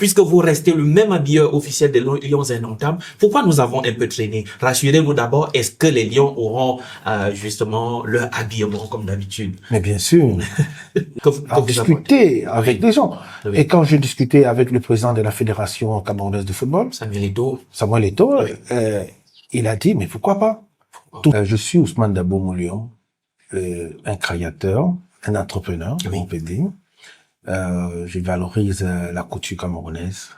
puisque vous restez le même habilleur officiel des Lions Indomptables, pourquoi nous avons un peu traîné? Rassurez-vous d'abord, est-ce que les Lions auront justement leur habillement comme d'habitude? Mais bien sûr, à discuter avec des gens. Oui. Et quand j'ai discuté avec le président de la Fédération camerounaise de football, Samuel Eto'o, oui. Il a dit, mais pourquoi pas? Je suis Ousmane Dabo Moulion, un créateur, un entrepreneur, oui. On peut dire. Je valorise la couture camerounaise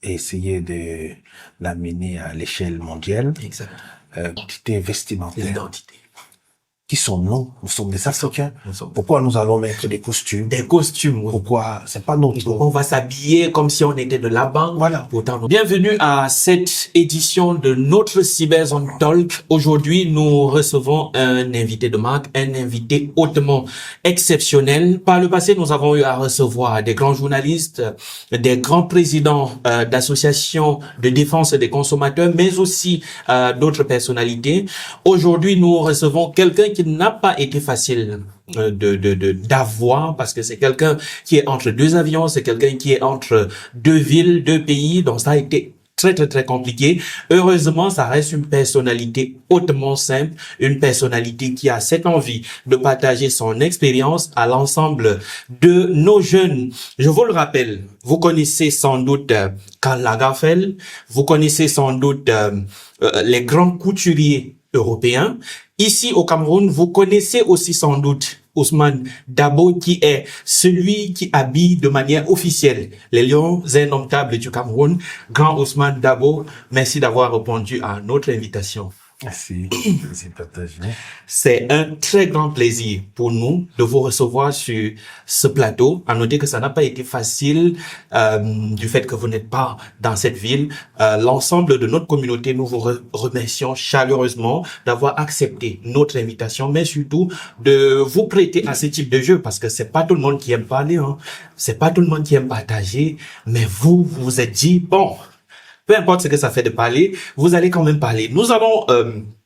et essayer de l'amener à l'échelle mondiale. Exact. L'identité vestimentaire. L'identité. Qui sommes-nous? Nous sommes des Africains. Pourquoi nous allons mettre des costumes? Des costumes, oui. Pourquoi? C'est pas notre... On va s'habiller comme si on était de la banque. Voilà. Pourtant, bienvenue à cette édition de notre Cyberzone Talk. Aujourd'hui, nous recevons un invité de marque, un invité hautement exceptionnel. Par le passé, nous avons eu à recevoir des grands journalistes, des grands présidents d'associations de défense des consommateurs, mais aussi d'autres personnalités. Aujourd'hui, nous recevons quelqu'un qui n'a pas été facile d'avoir, parce que c'est quelqu'un qui est entre deux avions, c'est quelqu'un qui est entre deux villes, deux pays, donc ça a été très compliqué. Heureusement, ça reste une personnalité hautement simple, une personnalité qui a cette envie de partager son expérience à l'ensemble de nos jeunes. Je vous le rappelle, vous connaissez sans doute Karl Lagerfeld, vous connaissez sans doute les grands couturiers européens. Ici au Cameroun, vous connaissez aussi sans doute Ousmane Dabo, qui est celui qui habille de manière officielle les Lions Indomptables du Cameroun. Grand Ousmane Dabo, merci d'avoir répondu à notre invitation. Merci, c'est partagé. C'est un très grand plaisir pour nous de vous recevoir sur ce plateau. À noter que ça n'a pas été facile du fait que vous n'êtes pas dans cette ville. L'ensemble de notre communauté, nous vous remercions chaleureusement d'avoir accepté notre invitation, mais surtout de vous prêter à ce type de jeu, parce que c'est pas tout le monde qui aime parler, hein. C'est pas tout le monde qui aime partager, mais vous vous êtes dit, bon, peu importe ce que ça fait de parler, vous allez quand même parler. Nous allons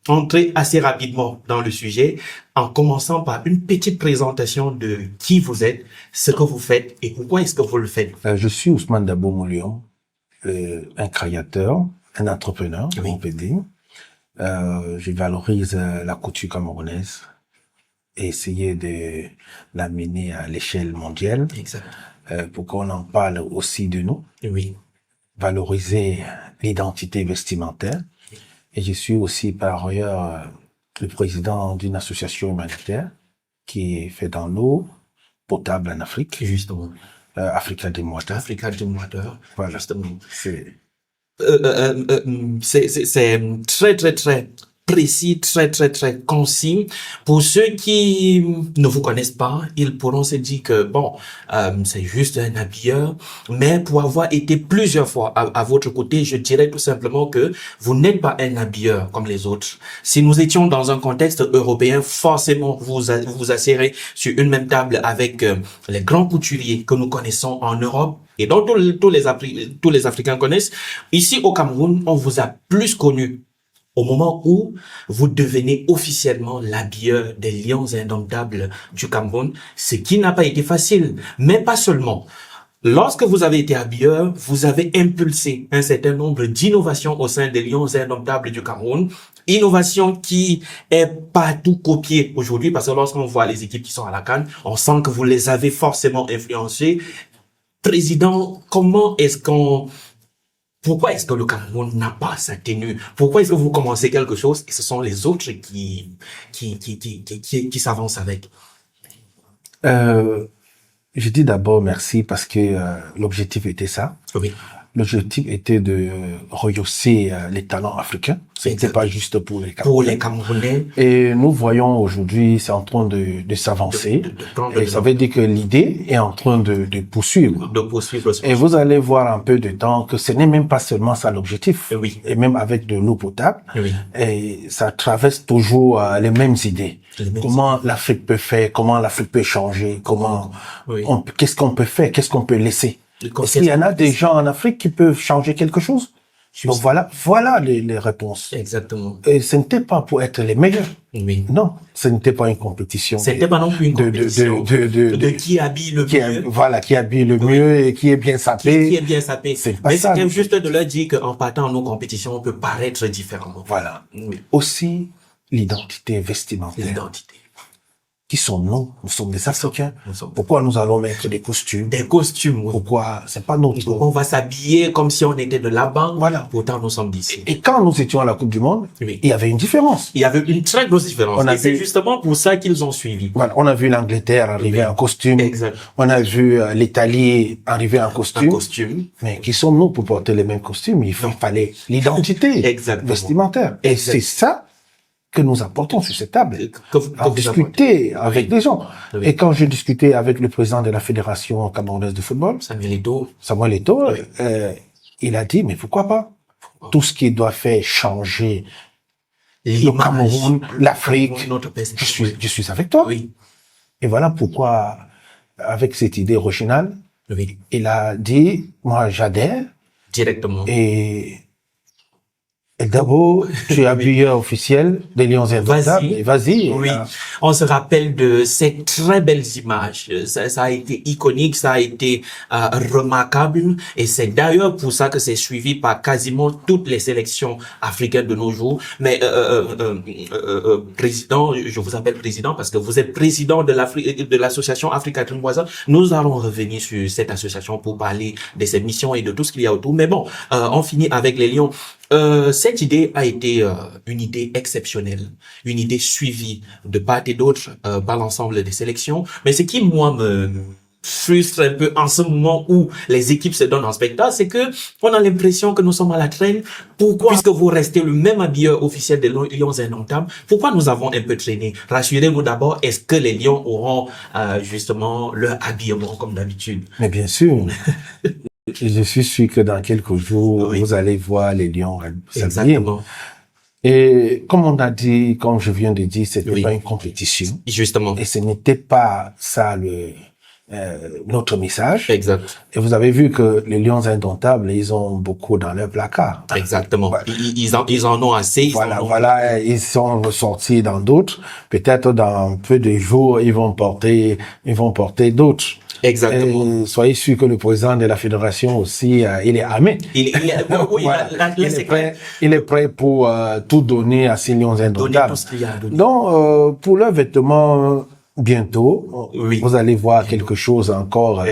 entrer assez rapidement dans le sujet en commençant par une petite présentation de qui vous êtes, ce que vous faites et pourquoi est-ce que vous le faites. Je suis Ousmane Dabo Moulion, un créateur, un entrepreneur, oui. On peut dire. Je valorise la couture camerounaise et essayer de l'amener à l'échelle mondiale. Exact. Pour qu'on en parle aussi de nous. Oui. Valoriser l'identité vestimentaire. Et je suis aussi par ailleurs le président d'une association humanitaire qui fait dans l'eau potable en Afrique. Justement. Africa Dream Water. Africa Dream Water. Voilà. Justement. C'est très précis, très concis. Pour ceux qui ne vous connaissent pas, ils pourront se dire que bon, c'est juste un habilleur, mais pour avoir été plusieurs fois à votre côté, je dirais tout simplement que vous n'êtes pas un habilleur comme les autres. Si nous étions dans un contexte européen, forcément vous asserrez sur une même table avec les grands couturiers que nous connaissons en Europe et dont tous les Africains connaissent. Ici au Cameroun, on vous a plus connu au moment où vous devenez officiellement l'habilleur des Lions Indomptables du Cameroun, ce qui n'a pas été facile, mais pas seulement. Lorsque vous avez été habilleur, vous avez impulsé un certain nombre d'innovations au sein des Lions Indomptables du Cameroun, innovation qui est partout copiée aujourd'hui, parce que lorsqu'on voit les équipes qui sont à la CAN, on sent que vous les avez forcément influencées. Président, pourquoi est-ce que le Cameroun n'a pas sa tenue? Pourquoi est-ce que vous commencez quelque chose et ce sont les autres qui s'avancent avec? Je dis d'abord merci parce que l'objectif était ça. Oui. L'objectif était de rehausser les talents africains. C'était pas juste pour les Camerounais. Pour les Camerounais. Et nous voyons aujourd'hui, c'est en train de s'avancer. Et ça veut dire que l'idée est en train de poursuivre. De poursuivre. Et vous allez voir un peu de temps que ce n'est même pas seulement ça l'objectif. Oui. Et même avec de l'eau potable. Oui. Et ça traverse toujours les mêmes idées. Comment l'Afrique peut faire, comment l'Afrique peut changer, qu'est-ce qu'on peut faire, qu'est-ce qu'on peut laisser. Est-ce qu'il y en a des gens en Afrique qui peuvent changer quelque chose? Donc voilà les réponses. Exactement. Et ce n'était pas pour être les meilleurs. Oui. Non, ce n'était pas une compétition. C'était pas non plus une compétition de qui habille le mieux. Voilà, qui habille le mieux et qui est bien sapé. Qui est bien sapé. Mais c'était juste de leur dire qu'en partant nos compétitions, on peut paraître différemment. Voilà. Oui. Aussi, l'identité vestimentaire. L'identité. Qui sommes-nous? Nous sommes des Africains. Pourquoi nous allons mettre des costumes? Des costumes, oui. Pourquoi? C'est pas notre... On va s'habiller comme si on était de là-bas. Voilà. Pourtant, nous sommes d'ici. Et quand nous étions à la Coupe du Monde, il y avait une différence. Il y avait une très grosse différence. Et c'est justement pour ça qu'ils ont suivi. Voilà. On a vu l'Angleterre arriver en costume. Exact. On a vu l'Italie arriver en costume. En costume. Mais qui sommes-nous pour porter les mêmes costumes? Il fallait l'identité vestimentaire. Et c'est ça que nous apportons sur cette table, à discuter avec des gens. Oui. Et quand j'ai discuté avec le président de la Fédération camerounaise de football, Samuel Eto'o, il a dit, mais pourquoi pas? Tout ce qui doit faire changer le Cameroun, l'Afrique, je suis avec toi. Oui. Et voilà pourquoi, avec cette idée originale, il a dit, moi j'adhère. Directement. Et d'abord, tu es habilleur officiel des Lions Indomptables. Vas-y. Oui. On se rappelle de ces très belles images. Ça a été iconique, ça a été remarquable. Et c'est d'ailleurs pour ça que c'est suivi par quasiment toutes les sélections africaines de nos jours. Mais président, je vous appelle président parce que vous êtes président de l'association Africa Dream Voisin. Nous allons revenir sur cette association pour parler de ses missions et de tout ce qu'il y a autour. Mais bon, on finit avec les Lions. Cette idée a été une idée exceptionnelle, une idée suivie de part et d'autre par l'ensemble des sélections. Mais ce qui, moi, me frustre un peu en ce moment où les équipes se donnent en spectacle, c'est que on a l'impression que nous sommes à la traîne. Pourquoi? Puisque vous restez le même habilleur officiel des Lions Indomptables, pourquoi nous avons un peu traîné? Rassurez-nous d'abord, est-ce que les Lions auront justement leur habillement comme d'habitude? Mais bien sûr. Je suis sûr que dans quelques jours, vous allez voir les Lions s'habiller. Et comme on a dit, comme je viens de dire, c'était pas une compétition. Justement. Et ce n'était pas ça notre message. Exact. Et vous avez vu que les Lions Indomptables, ils ont beaucoup dans leur placard. Exactement. Ils en ont assez. Voilà, ils sont ressortis dans d'autres. Peut-être dans peu de jours, ils vont porter d'autres. Exactement. Et soyez sûr que le président de la fédération aussi, il est armé. Il est prêt pour tout donner à ces Lions Indomptables. Donc, pour leurs vêtements, bientôt, vous allez voir quelque chose encore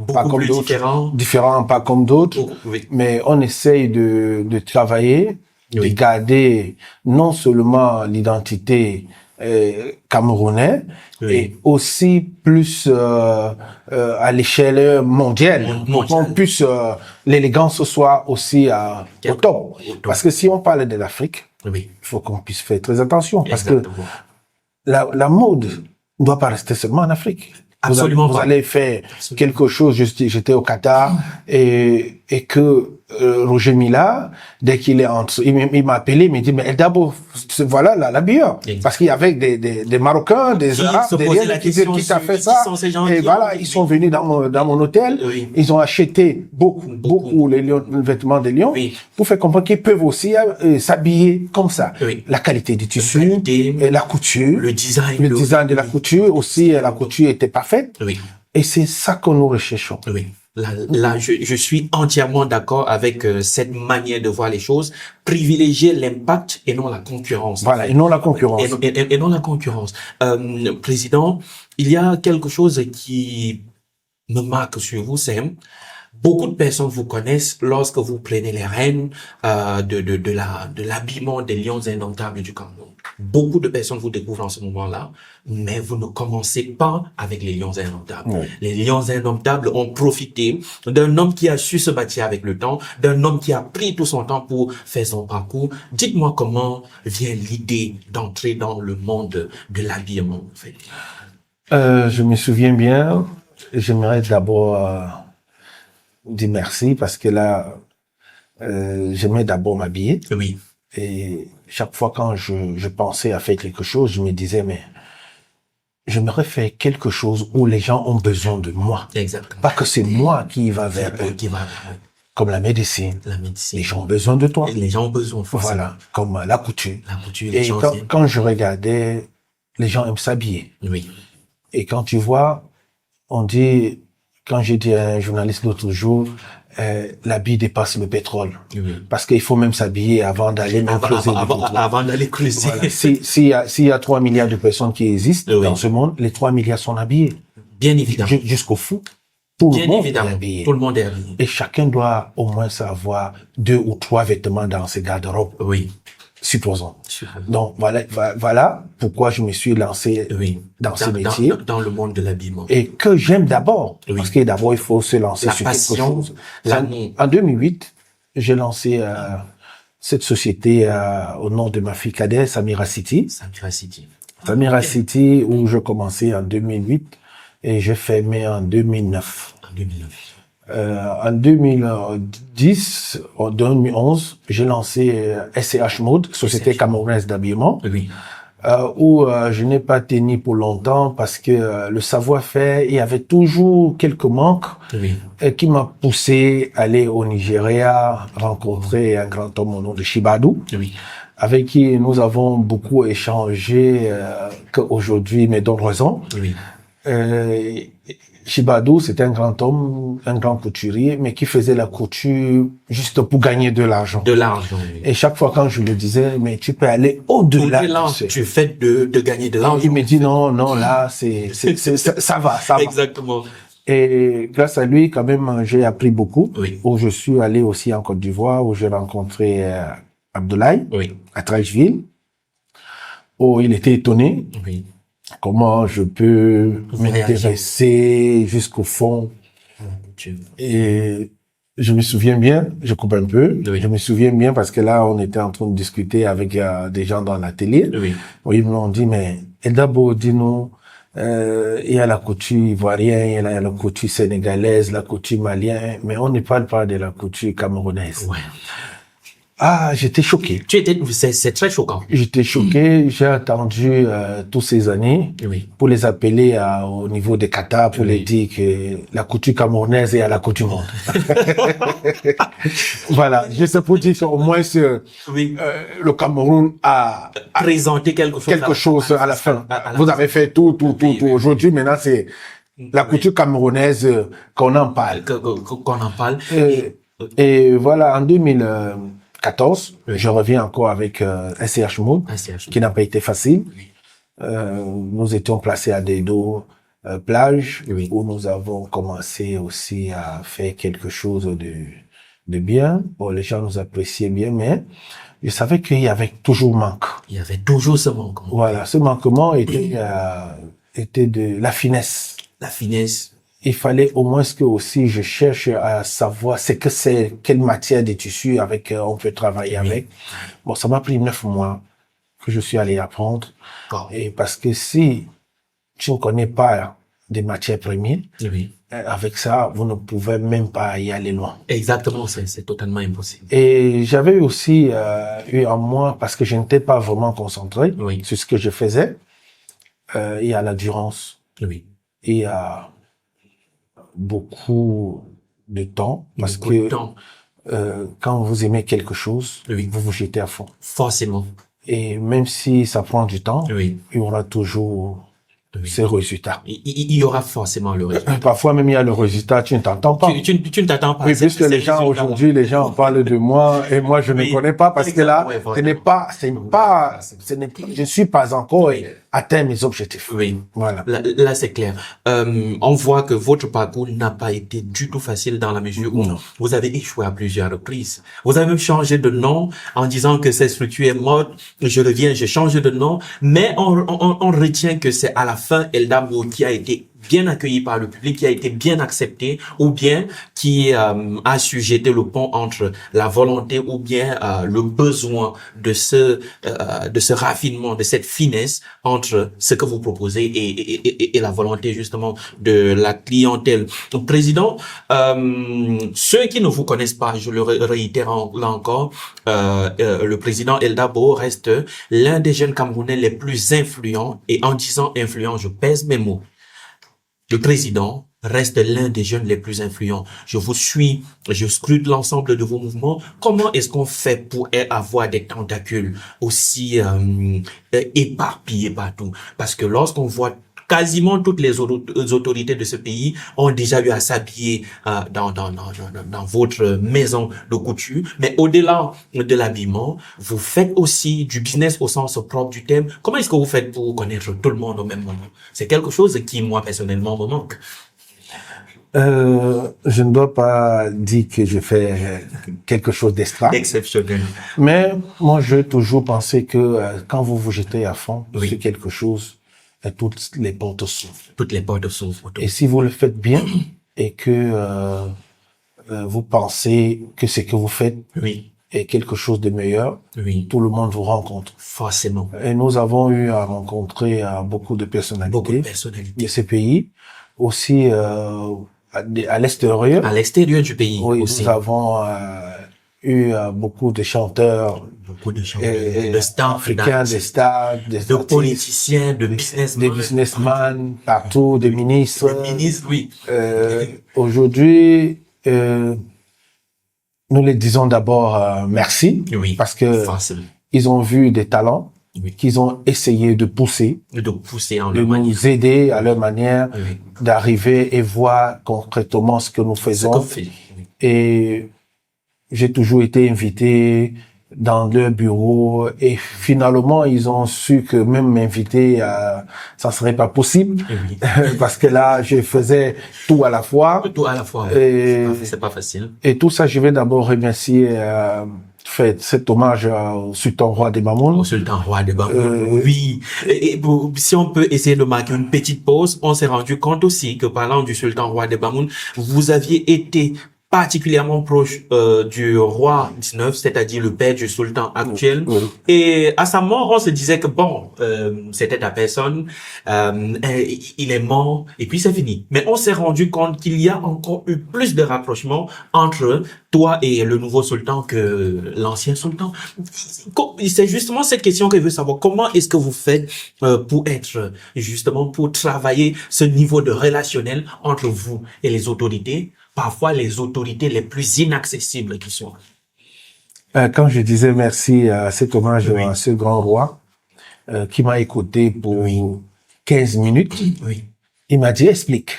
pas comme d'autres, différent, pas comme d'autres. Mais on essaye de travailler, de garder non seulement l'identité camerounais, et aussi plus à l'échelle mondiale, pour qu'on puisse l'élégance soit aussi au top. Parce que si on parle de l'Afrique, il faut qu'on puisse faire très attention, parce que la mode ne doit pas rester seulement en Afrique. Absolument vous allez faire quelque chose. J'étais au Qatar et que Roger Mila, dès qu'il est il m'a appelé, il m'a dit, mais d'abord, voilà l'habilleur. Parce qu'il y avait des Marocains, des Arabes, des Liens qui t'a fait ça. Et voilà, ils sont venus dans mon hôtel. Ils ont acheté beaucoup les vêtements des Lions pour faire comprendre qu'ils peuvent aussi s'habiller comme ça. La qualité du tissu, et la couture, le design de la couture aussi, la couture était parfaite. Et c'est ça que nous recherchons. Là, je suis entièrement d'accord avec cette manière de voir les choses. Privilégier l'impact et non la concurrence. Voilà, et non la concurrence. Et non la concurrence. Président, il y a quelque chose qui me marque sur vous, c'est beaucoup de personnes vous connaissent lorsque vous prenez les rênes de l'habillement des Lions Indomptables du Cameroun. Beaucoup de personnes vous découvrent en ce moment-là, mais vous ne commencez pas avec les Lions Indomptables. Les Lions Indomptables ont profité d'un homme qui a su se bâtir avec le temps, d'un homme qui a pris tout son temps pour faire son parcours. Dites-moi comment vient l'idée d'entrer dans le monde de l'habillement, en fait. Je me souviens bien, j'aimerais d'abord dire merci parce que là, j'aimais d'abord m'habiller. Et chaque fois quand je pensais à faire quelque chose, je me disais, mais j'aimerais faire quelque chose où les gens ont besoin de moi. Exactement. Pas que c'est moi qui va vers eux. comme la médecine. Les gens ont besoin de toi. Les gens ont besoin, forcément. Voilà, comme la couture. Les gens quand je regardais, les gens aiment s'habiller. Oui. Et quand tu vois, on dit, quand j'ai dit à un journaliste l'autre jour, l'habit dépasse le pétrole. Oui. Parce qu'il faut même s'habiller avant d'aller creuser. Avant d'aller creuser. Voilà. S'il y a 3 milliards de personnes qui existent dans ce monde, les 3 milliards sont habillés. Bien évidemment. Jusqu'au fou. Tout le monde est habillé. Tout le monde est habillé. Et chacun doit au moins avoir 2 ou 3 vêtements dans ses garde-robes. Oui. Supposons. Donc, voilà pourquoi je me suis lancé dans ce métier. Dans le monde de l'habillement. Et que j'aime d'abord. Parce que d'abord, il faut se lancer sur quelque chose. En 2008, j'ai lancé cette société au nom de ma fille cadette, Samira City. Samira City, où je commençais en 2008 et j'ai fermé en 2009. En 2010, en 2011, j'ai lancé SCH Mode, Société Camerounaise d'habillement, où je n'ai pas tenu pour longtemps parce que le savoir-faire, il y avait toujours quelques manques qui m'a poussé à aller au Nigeria, rencontrer un grand homme au nom de Shibadou, avec qui nous avons beaucoup échangé, qu'aujourd'hui me donne raison. Shibadou, c'était un grand homme, un grand couturier, mais qui faisait la couture juste pour gagner de l'argent. Oui. Et chaque fois quand je le disais, mais tu peux aller au-delà. Tu fais de gagner de l'argent. Il me dit non, là, ça va. Exactement. Et grâce à lui, quand même, j'ai appris beaucoup. Où je suis allé aussi en Côte d'Ivoire, où j'ai rencontré Abdoulaye, à Trècheville, où il était étonné. Comment je peux m'intéresser jusqu'au fond. Et je me souviens bien, je coupe un peu, je me souviens bien parce que là, on était en train de discuter avec des gens dans l'atelier. Où ils m'ont dit, mais Eldabo, dis-nous, il y a la couture ivoirienne, il y a la couture sénégalaise, la couture malienne, mais on ne parle pas de la couture camerounaise. Ah, j'étais choqué. C'est très choquant. J'étais choqué. J'ai attendu tous ces années pour les appeler au niveau des Qatar pour les dire que la couture camerounaise est à la couture du monde. Voilà. Je sais pour dire qu'au moins le Cameroun a présenté quelque chose à la fin. Vous avez fait tout. Aujourd'hui, maintenant, c'est la couture camerounaise qu'on en parle. Et voilà, en 2014, je reviens encore avec SCH Mode, qui n'a pas été facile. Nous étions placés à Dedo plage, où nous avons commencé aussi à faire quelque chose de bien. Bon, les gens nous appréciaient bien, mais je savais qu'il y avait toujours manque. Il y avait toujours ce manquement. Voilà, ce manquement était de la finesse. La finesse. Il fallait au moins que aussi je cherche à savoir quelle matière de tissu avec on peut travailler avec. Bon, ça m'a pris 9 mois que je suis allé apprendre. Et parce que si tu ne connais pas des matières premières, avec ça, vous ne pouvez même pas y aller loin. Exactement, c'est totalement impossible. Et j'avais aussi eu en moi, parce que je n'étais pas vraiment concentré sur ce que je faisais, il y a l'endurance. Il y a beaucoup de temps, parce que quand vous aimez quelque chose, vous vous jetez à fond. Forcément. Et même si ça prend du temps, il y aura toujours ces résultats. Il y aura forcément le résultat. Parfois même il y a le résultat, tu ne t'entends pas. Tu ne t'attends pas. Oui, puisque les gens aujourd'hui, les gens parlent de moi et moi je ne connais pas parce que là, je suis pas encore atteint mes objectifs. Voilà. Là c'est clair. On voit que votre parcours n'a pas été du tout facile dans la mesure où vous avez échoué à plusieurs reprises. Vous avez même changé de nom en disant que cette structure est morte. Je reviens, j'ai changé de nom, mais on retient que c'est à la fin Eldabo qui a été bien accueilli par le public, qui a été bien accepté, ou bien qui a su jeter le pont entre la volonté ou bien le besoin de ce raffinement, de cette finesse entre ce que vous proposez et la volonté justement de la clientèle. Donc, Président, ceux qui ne vous connaissent pas, je le réitère là encore, le président Eldabo reste l'un des jeunes Camerounais les plus influents, et en disant influent, je pèse mes mots. Le président reste l'un des jeunes les plus influents. Je vous suis, je scrute l'ensemble de vos mouvements. Comment est-ce qu'on fait pour avoir des tentacules aussi éparpillés partout? Parce que lorsqu'on voit quasiment toutes les autorités de ce pays ont déjà eu à s'habiller dans votre maison de couture. Mais au-delà de l'habillement, vous faites aussi du business au sens propre du terme. Comment est-ce que vous faites pour connaître tout le monde au même moment? C'est quelque chose qui, moi, personnellement, me manque. Je ne dois pas dire que je fais quelque chose d'extra. Exceptionnel. Mais moi, je toujours pensé que quand vous vous jetez à fond sur quelque chose, toutes les portes s'ouvrent. Toutes les portes s'ouvrent. Et si vous le faites bien et que vous pensez que ce que vous faites est quelque chose de meilleur, tout le monde vous rencontre. Forcément. Et nous avons eu à rencontrer beaucoup de personnalités de ces pays, aussi à l'extérieur. À l'extérieur du pays aussi. Nous avons eu beaucoup de chanteurs, de stars africains, des stars, de politiciens, de businessmen, des businessmen partout, des ministres. Des ministres, oui. Aujourd'hui, nous les disons d'abord merci, parce que ils ont vu des talents qu'ils ont essayé de pousser de nous aider à leur manière d'arriver et voir concrètement ce que nous faisons. Et j'ai toujours été invité dans leur bureau et finalement ils ont su que même m'inviter ça serait pas possible parce que là je faisais tout à la fois. C'est pas facile. Et tout ça, je vais d'abord remercier fait cet hommage au sultan roi des Mamoun. Au sultan roi des Mamoun, oui. Et si on peut essayer de marquer une petite pause, on s'est rendu compte aussi que parlant du sultan roi des Mamoun, vous aviez été particulièrement proche du roi 19, c'est-à-dire le père du sultan actuel. Et à sa mort, on se disait que bon, c'était la personne, il est mort, et puis c'est fini. Mais on s'est rendu compte qu'il y a encore eu plus de rapprochement entre toi et le nouveau sultan que l'ancien sultan. C'est justement cette question que je veux savoir. Comment est-ce que vous faites pour travailler ce niveau de relationnel entre vous et les autorités? Parfois les autorités les plus inaccessibles qui sont. Quand je disais merci à cet hommage à ce grand roi qui m'a écouté pour 15 minutes, il m'a dit explique.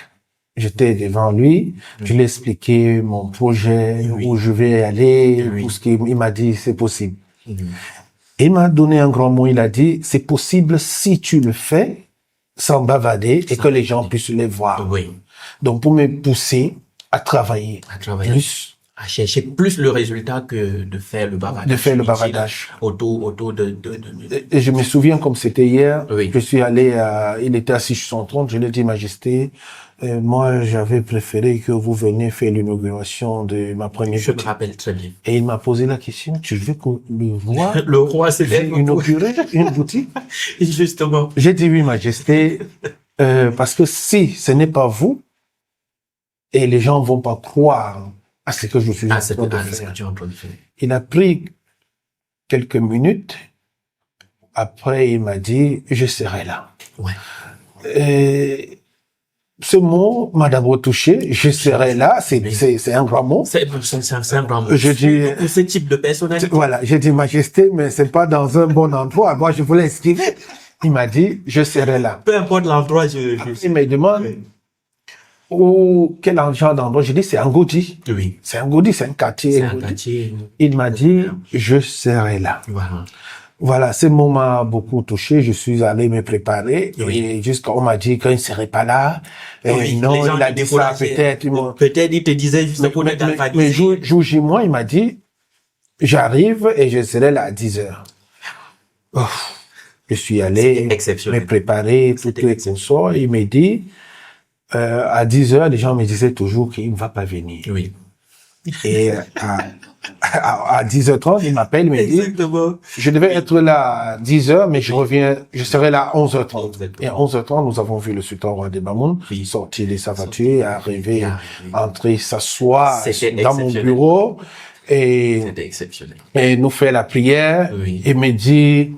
J'étais devant lui, je lui ai expliqué mon projet, où je vais aller, tout ce qu'il m'a dit c'est possible. Il m'a donné un grand mot, il a dit c'est possible si tu le fais sans bavarder et que les gens puissent le voir. Donc pour me pousser à travailler plus, à chercher plus le résultat que de faire le bavardage. Autour de. Et je me souviens comme c'était hier, je suis allé il était assis sur son trône, je lui ai dit Majesté, moi j'avais préféré que vous veniez faire l'inauguration de ma première boutique. Je me rappelle très bien. Et il m'a posé la question, tu veux que le roi s'est inauguré une boutique? Justement. J'ai dit oui Majesté, parce que si ce n'est pas vous, et les gens vont pas croire à ce que je suis en train de faire. Il a pris quelques minutes. Après, il m'a dit, je serai là. Et ce mot m'a d'abord touché. Je serai là. C'est un grand mot. C'est un grand mot. Je dis, pour ce type de personnalité. Voilà. J'ai dit, Majesté, mais c'est pas dans un bon endroit. Moi, je voulais esquiver. Il m'a dit, je serai là. Peu importe l'endroit, il me demande, quel genre d'endroit? J'ai dit, c'est Ngoudi. C'est Ngoudi, c'est un quartier. Il m'a dit, je serai là. Voilà, ce mot m'a beaucoup touché. Je suis allé me préparer. Et jusqu'à on m'a dit qu'il ne serait pas là. Non, il a dit ça peut-être. Peut-être il te disait juste pour le galvaniser. Mais jour J, moi, il m'a dit, j'arrive et je serai là à 10h. Je suis allé me préparer, tout les consorts. Il m'a dit, à 10h, les gens me disaient toujours qu'il ne va pas venir. Et à 10h30, il m'appelle, il me dit, je devais être là à 10h, mais je serai là à 11h30. Et à 11h30, nous avons vu le sultan roi des Mamoun sortir de sa voiture, arriver, entrer, s'asseoir dans mon bureau et nous faire la prière et me dit,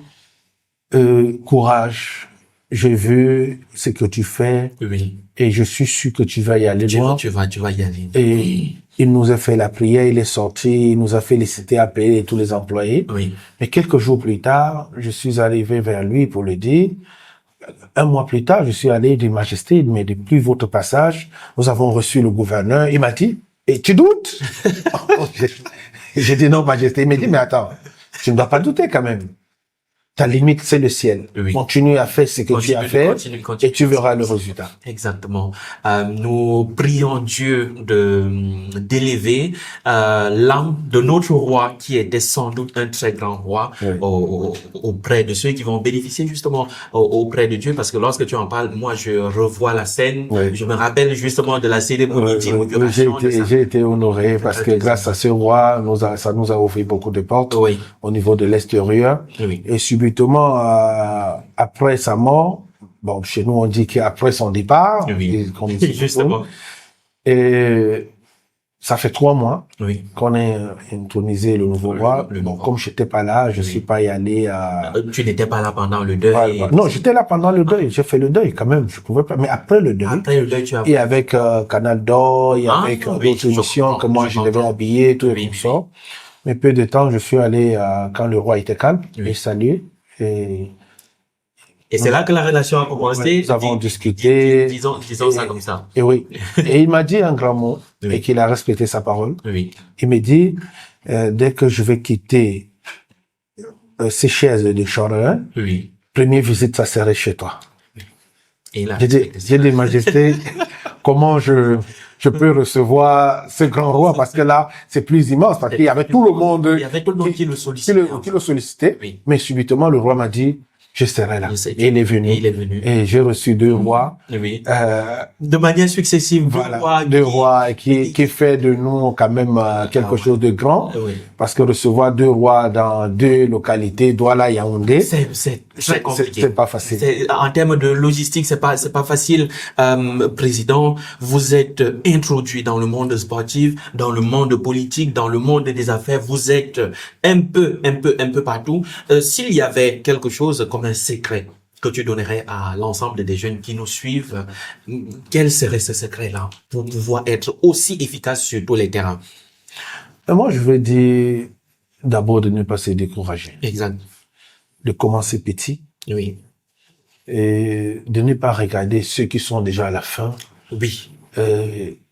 courage. j'ai vu ce que tu fais. Oui. Et je suis sûr que tu vas y aller loin. Tu vas y aller. Et il nous a fait la prière, il est sorti, il nous a félicité, appelé tous les employés. Oui. Mais quelques jours plus tard, je suis arrivé vers lui pour lui dire, un mois plus tard, je suis allé dire, Majesté, mais depuis votre passage, nous avons reçu le gouverneur. Il m'a dit, et tu doutes? J'ai dit non, Majesté. Il m'a dit, mais attends, tu ne dois pas douter quand même. Ta limite, c'est le ciel. Oui. Continue à faire ce que tu as fait et tu verras le résultat. Exactement. Nous prions Dieu d'élever l'âme de notre roi qui était sans doute un très grand roi auprès de ceux qui vont bénéficier justement auprès de Dieu, parce que lorsque tu en parles, moi je revois la scène, je me rappelle justement de la cérémonie d'inauguration. J'ai été honoré parce que grâce à ce roi, ça nous a ouvert beaucoup de portes au niveau de l'extérieur. Et subitement, après sa mort, bon, chez nous on dit qu'après son départ, justement. Et ça fait 3 mois qu'on a intronisé le nouveau roi. Bon, comme j'étais pas là, je suis pas y allé à... Tu n'étais pas là pendant le deuil? Non, j'étais là pendant le deuil. J'ai fait le deuil quand même. Je pouvais pas. Mais après le deuil. Tu as... Et avec Canal d'Or, et avec d'autres émissions que moi je devais habiller, tout et tout ça. Mais peu de temps, je suis allé quand le roi était calme, et salué. Et c'est là que la relation a commencé. Nous avons discuté. Disons ça comme ça. Et oui. Et il m'a dit un grand mot, et qu'il a respecté sa parole. Il m'a dit, dès que je vais quitter ces chaises de Chorlin, première visite, ça serait chez toi. J'ai dit, Majesté, comment je peux recevoir ce grand roi, parce que là, c'est plus immense, parce qu'il y avait tout le monde. Il y avait tout le monde qui le sollicitait. Qui le sollicitait. Mais subitement, le roi m'a dit, je serai là. Et il est venu. Et j'ai reçu 2 rois. De manière successive. Voilà. 2 rois qui fait de nous quand même quelque chose de grand. Parce que recevoir 2 rois dans 2 localités, Douala et Yaoundé. C'est très compliqué. C'est pas facile. En termes de logistique, c'est pas facile. Président, vous êtes introduit dans le monde sportif, dans le monde politique, dans le monde des affaires. Vous êtes un peu partout. S'il y avait quelque chose comme un secret que tu donnerais à l'ensemble des jeunes qui nous suivent, quel serait ce secret-là pour pouvoir être aussi efficace sur tous les terrains? Moi, je veux dire d'abord de ne pas se décourager. Exact. De commencer petit. Oui. Et de ne pas regarder ceux qui sont déjà à la fin. Oui.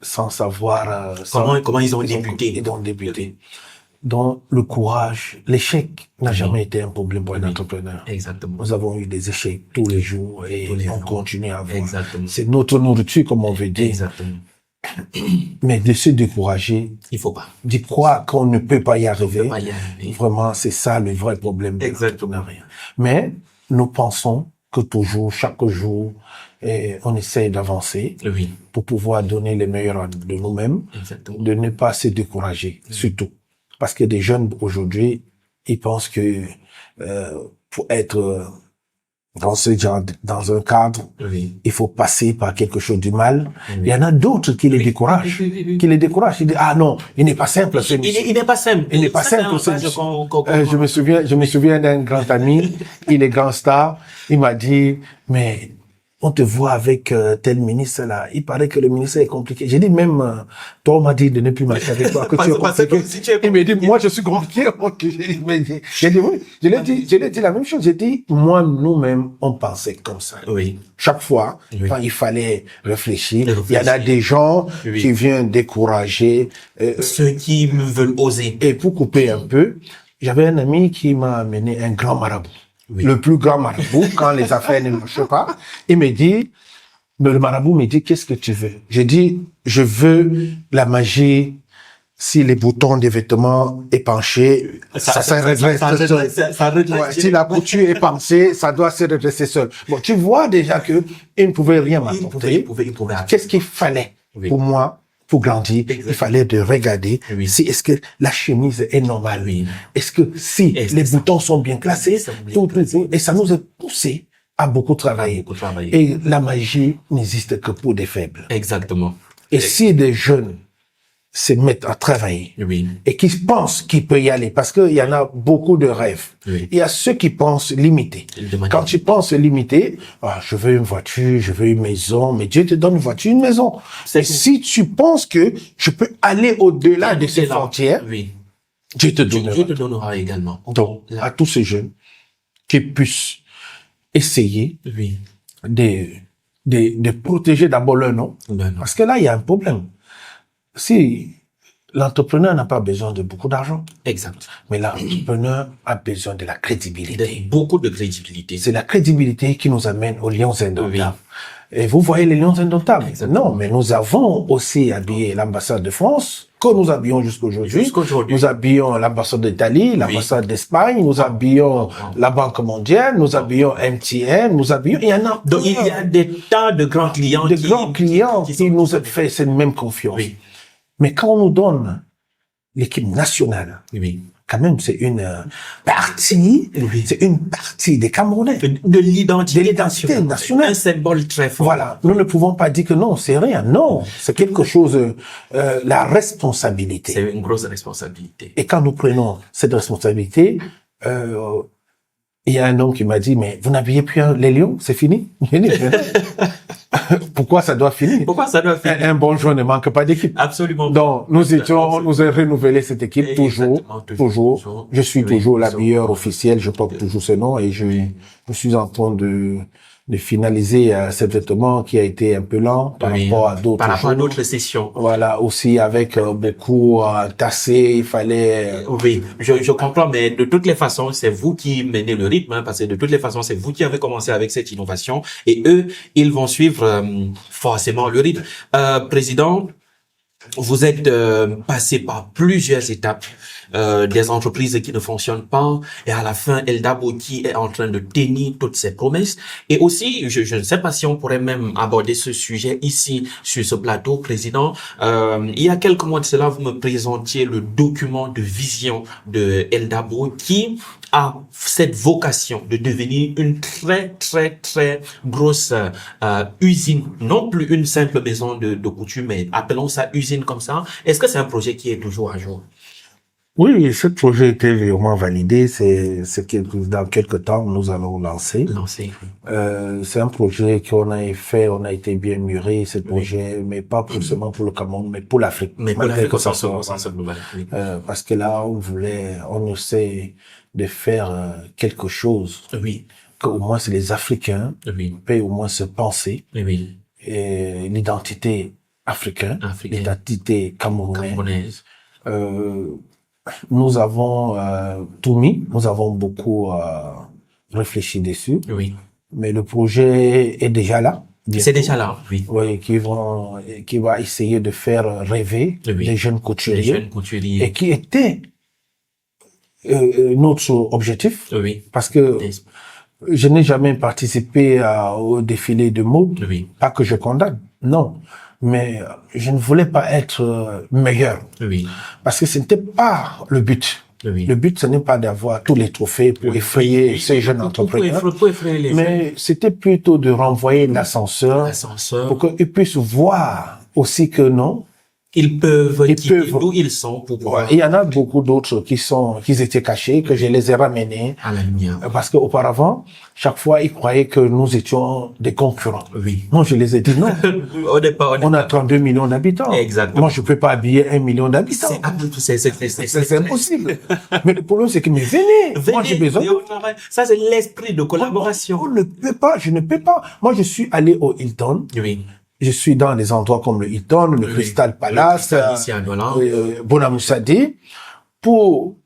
Sans savoir comment ils ont débuté. Ils ont débuté. Donc, le courage, l'échec n'a jamais été un problème pour un entrepreneur. Exactement. Nous avons eu des échecs tous les jours et on continue à avoir. Exactement. C'est notre nourriture, comme on veut dire. Exactement. Mais de se décourager. Il faut pas. D'y croire qu'on ne peut pas y arriver. Vraiment, c'est ça le vrai problème. Exactement. Mais nous pensons que toujours, chaque jour, on essaie d'avancer pour pouvoir donner le meilleur de nous-mêmes, de ne pas se décourager, surtout. Parce que des jeunes aujourd'hui, ils pensent que pour être dans ce genre, dans un cadre, il faut passer par quelque chose du mal. Il y en a d'autres qui les découragent, qui les découragent. Ils disent ah non, il n'est pas simple. Il n'est pas simple. Il n'est pas simple. Je me souviens d'un grand ami, il est grand star. Il m'a dit mais on te voit avec tel ministre là. Il paraît que le ministère est compliqué. J'ai dit même, toi on m'a dit de ne plus marcher avec toi, que tu es compliqué. Il m'a dit, moi je suis compliqué. J'ai dit oui. Je l'ai dit la même chose. J'ai dit, moi nous-mêmes on pensait comme ça. Chaque fois, quand il fallait réfléchir, il y en a des gens qui viennent décourager ceux qui veulent oser. Et pour couper un peu, j'avais un ami qui m'a amené un grand marabout. Le plus grand marabout, quand les affaires ne marchent pas, il me dit, le marabout me dit, qu'est-ce que tu veux? J'ai dit, je veux la magie, si les boutons des vêtements épanchés, ça se redresse. Si la couture est épancée, ça doit se redresser seul. Bon, tu vois déjà que il ne pouvait rien m'apporter. Qu'est-ce qu'il fallait pour moi? Pour grandir, il fallait de regarder si est-ce que la chemise est normale, est-ce que si les boutons sont bien classés, et ça nous a poussé à beaucoup travailler. Et la magie n'existe que pour des faibles. Exactement. Et si des jeunes se mettent à travailler Oui. et qui pensent qu'il peut y aller, parce qu'il y en a beaucoup de rêves. Oui. Il y a ceux qui pensent limiter. Quand tu penses limiter, je veux une voiture, je veux une maison, mais Dieu te donne une voiture, une maison. Et si tu penses que je peux aller au-delà de ces frontières, oui. Dieu te donnera. Dieu te donnera également. Donc, à tous ces jeunes qui puissent essayer oui. de protéger d'abord leur nom, parce que là, il y a un problème. Si l'entrepreneur n'a pas besoin de beaucoup d'argent. Exact. Mais l'entrepreneur a besoin de la crédibilité. Beaucoup de crédibilité. C'est la crédibilité qui nous amène aux lions indomptables. Oui. Et vous voyez les lions indomptables. Exactement. Non, mais nous avons aussi habillé l'ambassade de France, que nous habillons jusqu'aujourd'hui. Nous habillons l'ambassade d'Italie, l'ambassade d'Espagne, nous habillons la Banque mondiale, nous habillons MTN, nous habillons, il y en a. Donc, il y a des tas de grands clients qui nous ont fait cette même confiance. Oui. Mais quand on nous donne l'équipe nationale, quand même, c'est une partie, c'est une partie des Camerounais. De l'identité nationale. Un symbole très fort. Voilà. Nous ne pouvons pas dire que non, c'est rien. Non. C'est quelque chose, la responsabilité. C'est une grosse responsabilité. Et quand nous prenons cette responsabilité, il y a un homme qui m'a dit, mais vous n'habillez plus les lions, c'est fini? Pourquoi ça doit finir? Pourquoi ça doit finir? Un bon joueur ne manque pas d'équipe. Absolument. Donc, nous avons renouvelé cette équipe toujours. Je suis toujours la meilleure officielle, je porte toujours ce nom et je suis en train de finaliser cet vêtement qui a été un peu lent par rapport à d'autres. Par rapport à d'autres sessions. Voilà, aussi avec beaucoup tassé, il fallait. Oui, je comprends, mais de toutes les façons, c'est vous qui menez le rythme, parce que de toutes les façons, c'est vous qui avez commencé avec cette innovation, et eux, ils vont suivre forcément le rythme. Président, vous êtes passé par plusieurs étapes, des entreprises qui ne fonctionnent pas, et à la fin, Eldabo qui est en train de tenir toutes ses promesses. Et aussi, je ne sais pas si on pourrait même aborder ce sujet ici, sur ce plateau, Président. Il y a quelques mois de cela, vous me présentiez le document de vision de Eldabo qui a cette vocation de devenir une très, très, très grosse usine, non plus une simple maison de couture, mais appelons ça usine comme ça. Est-ce que c'est un projet qui est toujours à jour? Oui, ce projet était vraiment validé. C'est que dans quelques temps, nous allons lancer. C'est un projet qu'on a fait, on a été bien mûri, ce projet, mais pas seulement pour le Cameroun, mais pour l'Afrique. Mais pour l'Afrique, parce que là, on essaie de faire quelque chose. Oui. Qu'au moins c'est les Africains peuvent au moins se penser. Oui. Et l'identité africaine, l'identité camerounaise. Nous avons tout mis, nous avons beaucoup réfléchi dessus. Oui. Mais le projet est déjà là. C'est déjà là, oui. Oui, qui va essayer de faire rêver les jeunes couturiers. Et qui était notre objectif. Oui. Parce que je n'ai jamais participé au défilé de mode. Oui. Pas que je condamne, non. Mais je ne voulais pas être meilleur. Oui. Parce que ce n'était pas le but. Oui. Le but, ce n'est pas d'avoir tous les trophées pour effrayer ces jeunes entrepreneurs. Pour effrayer les mais c'était plutôt de renvoyer l'ascenseur pour qu'ils puissent voir aussi que non. Ils peuvent d'où ils sont pour pouvoir. Il y en a beaucoup d'autres qui étaient cachés, que je les ai ramenés. À la lumière. Parce qu'auparavant, chaque fois, ils croyaient que nous étions des concurrents. Oui. Non, je les ai dit non. On a 32 millions d'habitants. Exactement. Moi, je peux pas habiller 1 million d'habitants. C'est impossible. Mais le problème, c'est que, mais venez. Moi, j'ai besoin. Ça, c'est l'esprit de collaboration. On ne peut pas, je ne peux pas. Moi, je suis allé au Hilton. Oui. Je suis dans des endroits comme le Hilton, le Crystal Palace, Bonamoussadi, pour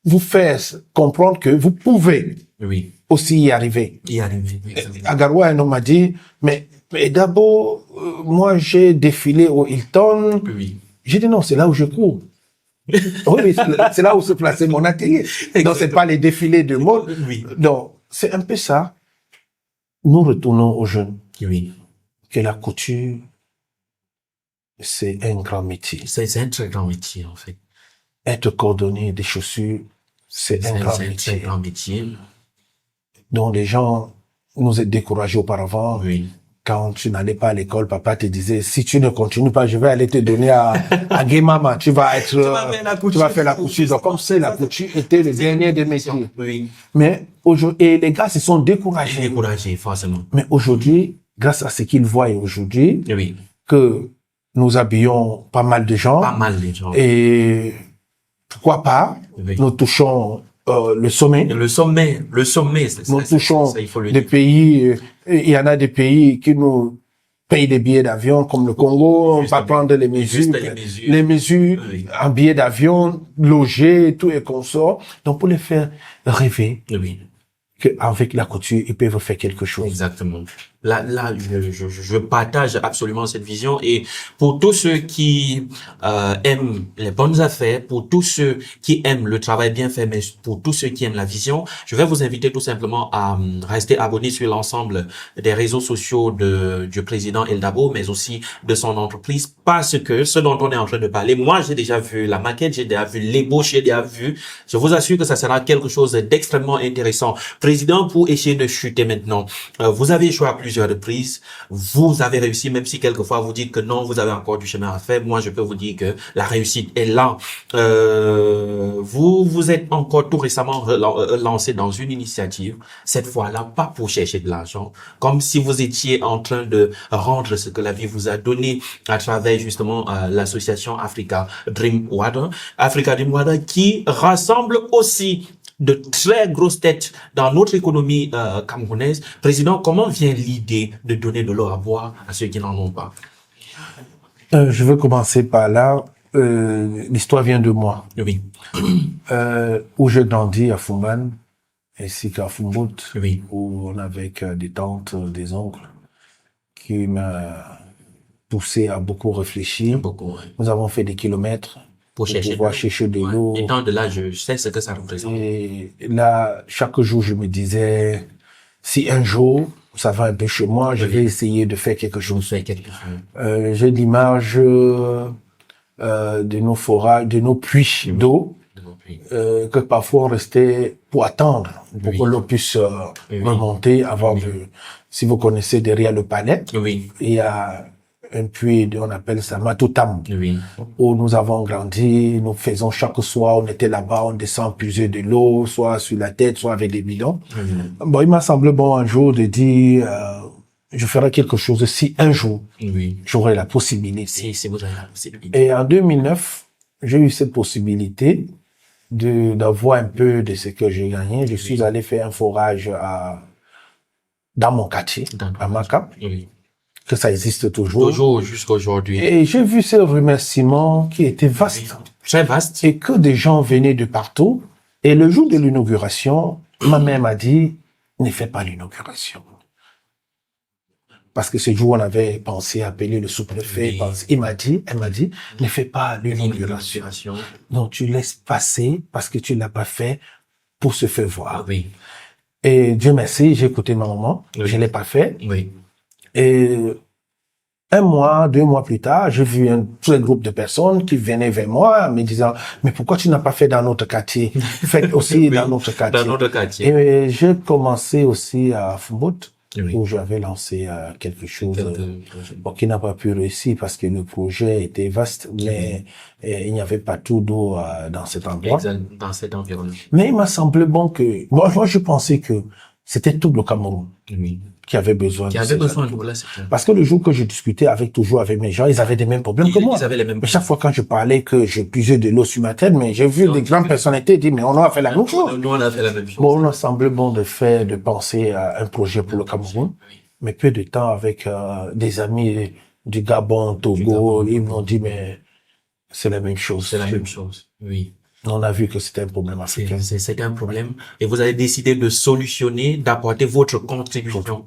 vous faire comprendre que vous pouvez aussi y arriver. À Garoua, un homme m'a dit, mais d'abord, moi, j'ai défilé au Hilton. J'ai dit non, c'est là où je cours. Oui, c'est là où se plaçait mon atelier. Donc, c'est pas les défilés de mode. Donc, c'est un peu ça. Nous retournons aux jeunes. Que la couture, c'est un grand métier. C'est un très grand métier, en fait. Être cordonnier des chaussures, c'est un grand métier. Donc, les gens nous ont découragés auparavant. quand tu n'allais pas à l'école, papa te disait, si tu ne continues pas, je vais aller te donner à Guémama. Tu vas faire la couture. Donc, comme c'est la couture était le dernier des métiers. Oui. Mais aujourd'hui, et les gars se sont découragés. Découragés, forcément. Mais aujourd'hui, grâce à ce qu'ils voient aujourd'hui, oui. que nous habillons pas mal de gens. Pas mal de gens. Et pourquoi pas, nous touchons le sommet. Le sommet, nous touchons des pays, il y en a des pays qui nous payent des billets d'avion, comme le Congo, on va prendre les mesures oui. En billets d'avion, loger, tout et consort. Donc, pour les faire rêver, qu'avec la couture, ils peuvent faire quelque chose. Exactement. Là, je partage absolument cette vision, et pour tous ceux qui aiment les bonnes affaires, pour tous ceux qui aiment le travail bien fait, mais pour tous ceux qui aiment la vision, je vais vous inviter tout simplement à rester abonnés sur l'ensemble des réseaux sociaux du président El Dabo, mais aussi de son entreprise, parce que ce dont on est en train de parler, moi j'ai déjà vu la maquette, j'ai déjà vu l'ébauche, j'ai déjà vu, je vous assure que ça sera quelque chose d'extrêmement intéressant. Président, pour essayer de chuter maintenant, vous avez échoué à plusieurs reprises, vous avez réussi, même si quelquefois vous dites que non, vous avez encore du chemin à faire. Moi, je peux vous dire que la réussite est là. Vous êtes encore tout récemment lancé dans une initiative, cette fois-là, pas pour chercher de l'argent, comme si vous étiez en train de rendre ce que la vie vous a donné à travers justement l'association Africa Dream Water, qui rassemble aussi de très grosses têtes dans notre économie camerounaise. Président, comment vient l'idée de donner de l'eau à boire à ceux qui n'en ont pas? Je veux commencer par là. L'histoire vient de moi. Oui. Où j'ai grandi à Fumban, ainsi qu'à Fumbout, oui. Où on avait des tantes, des oncles, qui m'ont poussé à beaucoup réfléchir. Beaucoup, oui. Nous avons fait des kilomètres pour pouvoir chercher de l'eau. Étant de là, je sais ce que ça représente. Et là, chaque jour, je me disais, si un jour, ça va un peu chez moi, je vais essayer de faire quelque chose. J'ai l'image de nos forages, de nos puits d'eau, que parfois on restait pour attendre, pour que l'eau puisse remonter avant de... Si vous connaissez derrière le palais, il y a un puits, on appelle ça Matoutam, où nous avons grandi, nous faisons chaque soir, on était là-bas, on descend puiser de l'eau, soit sur la tête, soit avec des bidons. Bon, il m'a semblé bon un jour de dire, je ferai quelque chose si un jour, j'aurai la possibilité. Et en 2009, j'ai eu cette possibilité d'avoir un peu de ce que j'ai gagné. Je suis allé faire un forage dans mon quartier, à Macap. Que ça existe toujours. Toujours, jusqu'à aujourd'hui. Et j'ai vu ce remerciement qui était vaste. Très vaste. Et que des gens venaient de partout. Et le jour de l'inauguration, ma mère m'a dit, ne fais pas l'inauguration. Parce que ce jour, on avait pensé appeler le sous-préfet. Elle m'a dit, ne fais pas l'inauguration. Non, tu laisses passer parce que tu l'as pas fait pour se faire voir. Et Dieu merci, j'ai écouté ma maman. Je l'ai pas fait. Et 1 mois, 2 mois plus tard, j'ai vu un très groupe de personnes qui venaient vers moi me disant, mais pourquoi tu n'as pas fait dans notre quartier? Faites aussi dans notre quartier. Dans notre quartier. Et j'ai commencé aussi à Fumbout, où j'avais lancé quelque chose qui n'a pas pu réussir parce que le projet était vaste, mais il n'y avait pas tout d'eau dans cet endroit. Dans cet environnement. Mais il m'a semblé bon que, moi je pensais que c'était tout le Cameroun. Qui avait besoin de l'eau. Parce que le jour que je discutais toujours avec mes gens, ils avaient les mêmes problèmes que moi. Ils avaient les mêmes problèmes. Mais chaque fois quand je parlais que j'ai puisé de l'eau sur ma tête, mais j'ai vu des grandes personnalités dire, mais on a fait la même chose. Nous, on a fait la même chose. Bon, on a semblé bon de penser à un projet pour le Cameroun. Mais peu de temps avec des amis du Gabon, Togo, ils m'ont dit, mais c'est la même chose. C'est la même chose, oui. On a vu que c'était un problème africain. C'était un problème. Et vous avez décidé de solutionner, d'apporter votre contribution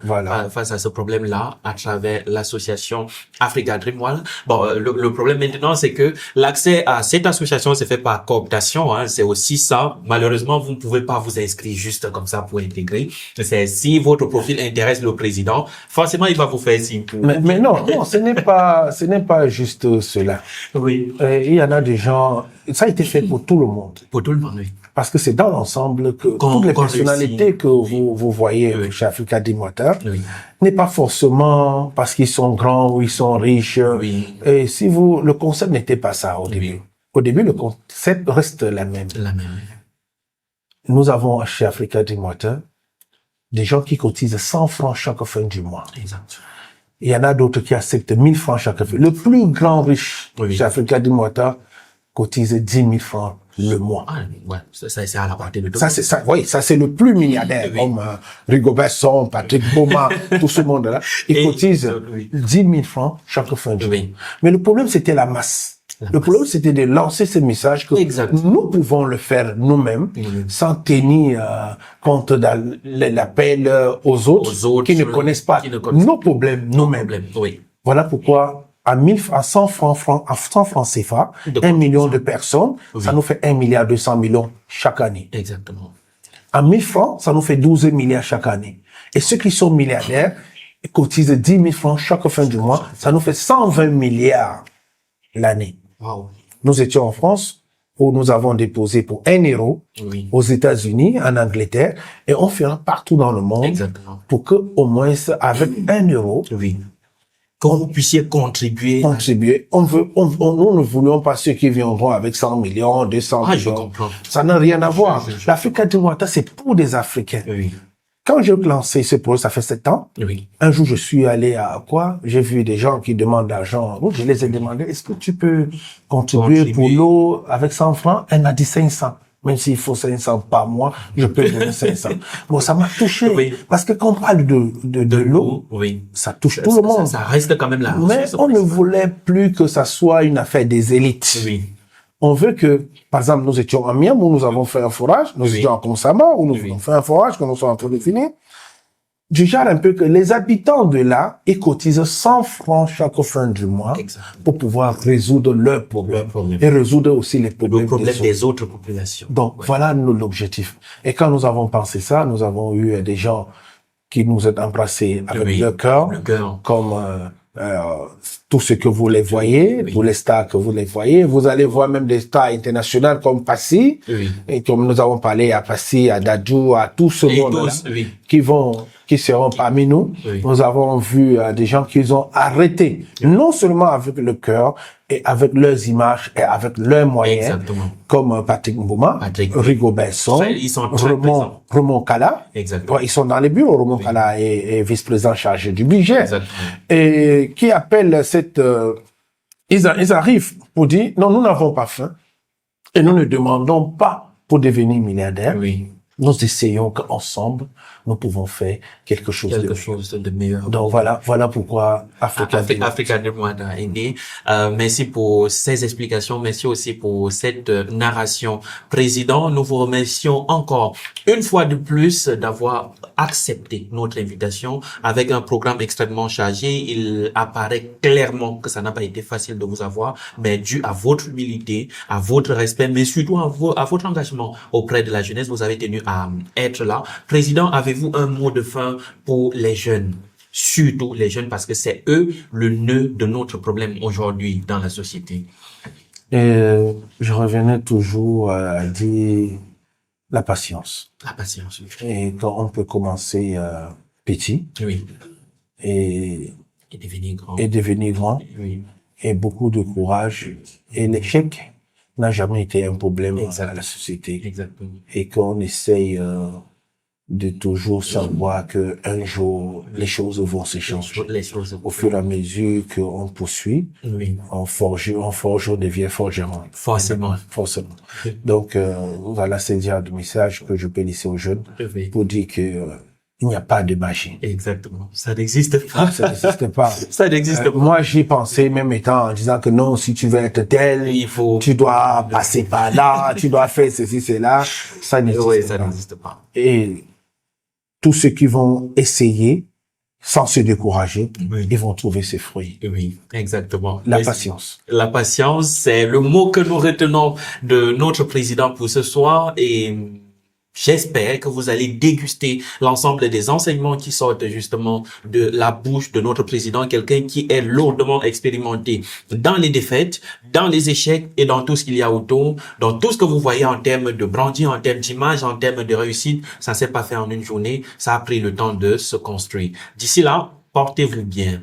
face à ce problème-là à travers l'association Africa Dream Water. Bon, le problème maintenant, c'est que l'accès à cette association se fait par cooptation. C'est aussi ça. Malheureusement, vous ne pouvez pas vous inscrire juste comme ça pour intégrer. C'est si votre profil intéresse le président, forcément, il va vous faire signe. Mais non, ce n'est pas juste cela. Oui. Il y en a des gens ça a été fait pour tout le monde. Pour tout le monde, oui. Parce que c'est dans l'ensemble que toutes les personnalités que vous voyez chez Africa Dim Water n'est pas forcément parce qu'ils sont grands ou ils sont riches. Et si le concept n'était pas ça au début. Au début, le concept reste la même. Nous avons chez Africa Dim Water des gens qui cotisent 100 francs chaque fin du mois. Exact. Il y en a d'autres qui acceptent 1000 francs chaque fin. Le plus grand riche chez Africa Dim Water cotise 10 000 francs le mois. Ah, ouais, ça c'est à la portée de tout. Ça, c'est le plus milliardaire, comme Rigobert Song, Patrick Boma, tout ce monde-là. Ils cotisent 10 000 francs chaque fin du mois. Mais le problème, c'était la masse. Le problème, c'était de lancer ce message que nous pouvons le faire nous-mêmes sans tenir compte de l'appel aux autres qui ne connaissent pas nos problèmes nous-mêmes. Voilà pourquoi à 100 francs CFA, 1 million de personnes, ça nous fait 1 milliard 200 millions chaque année. Exactement. À 1000 francs, ça nous fait 12 milliards chaque année. Et ceux qui sont milliardaires cotisent 10 000 francs chaque fin du mois, ça nous fait 120 milliards l'année. Wow. Nous étions en France, où nous avons déposé pour 1 euro aux États-Unis, en Angleterre, et on fera partout dans le monde pour que, au moins, avec 1 euro, que vous puissiez contribuer. Nous ne voulions pas ceux qui viendront avec 100 millions, 200 millions. Je comprends. Ça n'a rien à voir. L'Africa Dim Water, c'est pour des Africains. Quand j'ai lancé ce projet, ça fait 7 ans. Un jour, je suis allé j'ai vu des gens qui demandent d'argent. Je les ai demandé, est-ce que tu peux contribuer pour l'eau avec 100 francs? Elle m'a dit 500. Même s'il faut 500 par mois, je peux donner 500. Bon, ça m'a touché. Parce que quand on parle de l'eau, ça touche tout le monde. Ça reste quand même là. Mais on ne voulait plus que ça soit une affaire des élites. On veut que, par exemple, nous étions à Miam où nous avons fait un forage, nous étions à Konsama où nous avons fait un forage que nous sommes en train de finir. Du genre un peu que les habitants de là, ils cotisent 100 francs chaque fin du mois pour pouvoir résoudre leurs problèmes et résoudre aussi les problèmes des autres populations. Donc, voilà l'objectif. Et quand nous avons pensé ça, nous avons eu des gens qui nous ont embrassés avec le cœur, comme tout ce que vous les voyez, tous les stars que vous les voyez. Vous allez voir même des stars internationales comme Passy, et comme nous avons parlé à Passy, à Dadju, à tout ce monde-là, qui seront parmi nous. Nous avons vu des gens qui ont arrêté, non seulement avec le cœur, et avec leurs images, et avec leurs moyens, comme Patrick Mboma, Rigobert Song, Raymond Kala. Ils sont dans les bureaux. Raymond Kala est vice-président chargé du budget. Et qui appellent ils arrivent pour dire, non, nous n'avons pas faim, et nous ne demandons pas pour devenir milliardaires. Nous essayons qu'ensemble, nous pouvons faire quelque chose de meilleur. Donc voilà pourquoi Africa Dim Water est né. Merci pour ces explications. Merci aussi pour cette narration. Président, nous vous remercions encore une fois de plus d'avoir accepté notre invitation avec un programme extrêmement chargé. Il apparaît clairement que ça n'a pas été facile de vous avoir, mais dû à votre humilité, à votre respect, mais surtout à votre engagement auprès de la jeunesse, vous avez tenu à être là. Président, avez-vous un mot de fin pour les jeunes? Surtout les jeunes, parce que c'est eux le nœud de notre problème aujourd'hui dans la société. Je revenais toujours à dire la patience. La patience, oui. Et quand on peut commencer petit. Et devenir grand. Et beaucoup de courage. Et l'échec n'a jamais été un problème à la société. Et qu'on essaye de toujours savoir que un jour les choses vont se changer. Au fur et à mesure qu'on poursuit, on devient forgeron. Forcément. Donc voilà, c'est déjà le message que je peux laisser aux jeunes pour dire que il n'y a pas de magie. Exactement. Ça n'existe pas. Ça n'existe pas. Ça n'existe pas. Moi, j'y pensais même étant en disant que non, si tu veux être tel, tu dois passer par là, tu dois faire ceci, cela. Ça n'existe pas. Et tous ceux qui vont essayer, sans se décourager, ils vont trouver ses fruits. Oui, exactement. La patience. La patience, c'est le mot que nous retenons de notre président pour ce soir. Et J'espère que vous allez déguster l'ensemble des enseignements qui sortent justement de la bouche de notre président, quelqu'un qui est lourdement expérimenté dans les défaites, dans les échecs et dans tout ce qu'il y a autour, dans tout ce que vous voyez en termes de branding, en termes d'image, en termes de réussite. Ça ne s'est pas fait en une journée, ça a pris le temps de se construire. D'ici là, portez-vous bien.